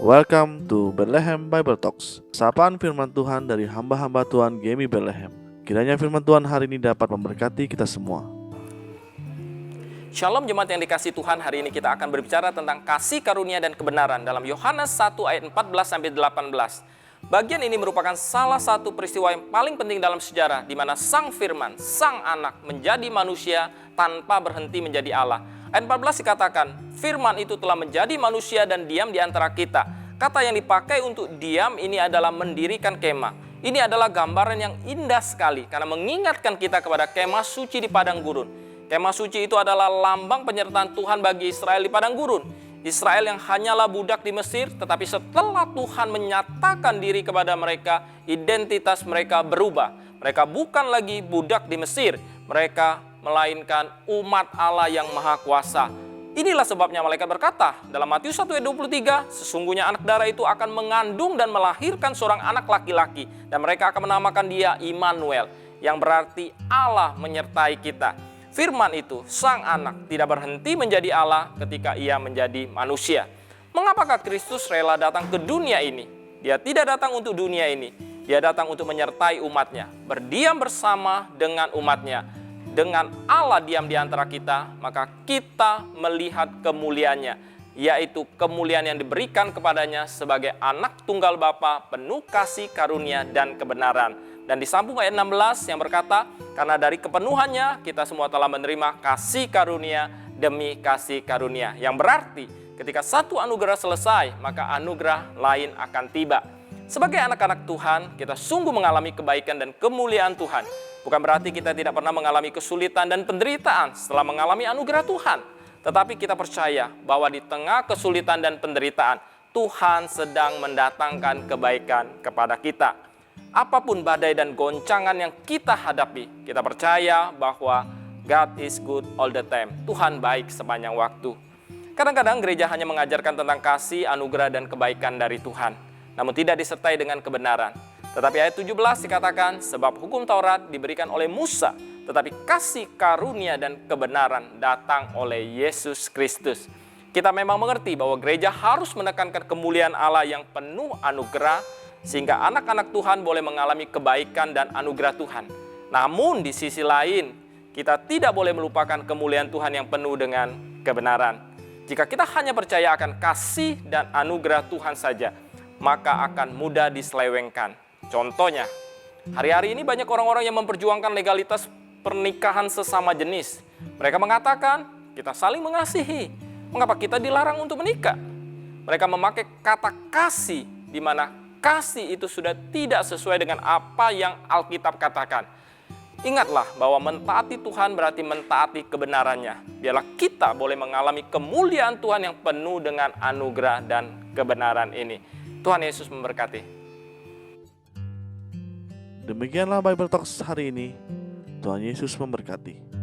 Welcome to Bethlehem Bible Talks. Sapaan firman Tuhan dari hamba-hamba Tuhan Gemi Bethlehem. Kiranya firman Tuhan hari ini dapat memberkati kita semua. Shalom jemaat yang dikasihi Tuhan, hari ini kita akan berbicara tentang kasih karunia dan kebenaran dalam Yohanes 1 ayat 14-18. Bagian ini merupakan salah satu peristiwa yang paling penting dalam sejarah di mana Sang Firman, Sang Anak menjadi manusia tanpa berhenti menjadi Allah. Ayat 14 dikatakan, Firman itu telah menjadi manusia dan diam di antara kita. Kata yang dipakai untuk diam ini adalah mendirikan kemah. Ini adalah gambaran yang indah sekali karena mengingatkan kita kepada kemah suci di padang gurun. Kemah suci itu adalah lambang penyertaan Tuhan bagi Israel di padang gurun. Israel yang hanyalah budak di Mesir, tetapi setelah Tuhan menyatakan diri kepada mereka, identitas mereka berubah. Mereka bukan lagi budak di Mesir, mereka melainkan umat Allah yang maha kuasa. Inilah sebabnya malaikat berkata dalam Matius 1 ayat 23, sesungguhnya anak darah itu akan mengandung dan melahirkan seorang anak laki-laki, dan mereka akan menamakan dia Immanuel, yang berarti Allah menyertai kita. Firman itu, Sang Anak, tidak berhenti menjadi Allah ketika ia menjadi manusia. Mengapakah Kristus rela datang ke dunia ini? Dia tidak datang untuk dunia ini. Dia datang untuk menyertai umatnya, berdiam bersama dengan umatnya. Dengan Allah diam di antara kita, maka kita melihat kemuliaannya, yaitu kemuliaan yang diberikan kepadanya sebagai anak tunggal Bapa, penuh kasih karunia dan kebenaran. Dan disambung ayat 16 yang berkata, karena dari kepenuhannya kita semua telah menerima kasih karunia demi kasih karunia. Yang berarti ketika satu anugerah selesai, maka anugerah lain akan tiba. Sebagai anak-anak Tuhan, kita sungguh mengalami kebaikan dan kemuliaan Tuhan. Bukan berarti kita tidak pernah mengalami kesulitan dan penderitaan setelah mengalami anugerah Tuhan. Tetapi kita percaya bahwa di tengah kesulitan dan penderitaan, Tuhan sedang mendatangkan kebaikan kepada kita. Apapun badai dan goncangan yang kita hadapi, kita percaya bahwa God is good all the time. Tuhan baik sepanjang waktu. Kadang-kadang gereja hanya mengajarkan tentang kasih, anugerah, dan kebaikan dari Tuhan, namun tidak disertai dengan kebenaran. Tetapi ayat 17 dikatakan, sebab hukum Taurat diberikan oleh Musa, tetapi kasih karunia dan kebenaran datang oleh Yesus Kristus. Kita memang mengerti bahwa gereja harus menekankan kemuliaan Allah yang penuh anugerah, sehingga anak-anak Tuhan boleh mengalami kebaikan dan anugerah Tuhan. Namun di sisi lain, kita tidak boleh melupakan kemuliaan Tuhan yang penuh dengan kebenaran. Jika kita hanya percaya akan kasih dan anugerah Tuhan saja, maka akan mudah diselewengkan. Contohnya, hari-hari ini banyak orang-orang yang memperjuangkan legalitas pernikahan sesama jenis. Mereka mengatakan, kita saling mengasihi. Mengapa kita dilarang untuk menikah? Mereka memakai kata kasih, di mana kasih itu sudah tidak sesuai dengan apa yang Alkitab katakan. Ingatlah bahwa mentaati Tuhan berarti mentaati kebenarannya. Biarlah kita boleh mengalami kemuliaan Tuhan yang penuh dengan anugerah dan kebenaran ini. Tuhan Yesus memberkati. Demikianlah Bible Talks hari ini. Tuhan Yesus memberkati.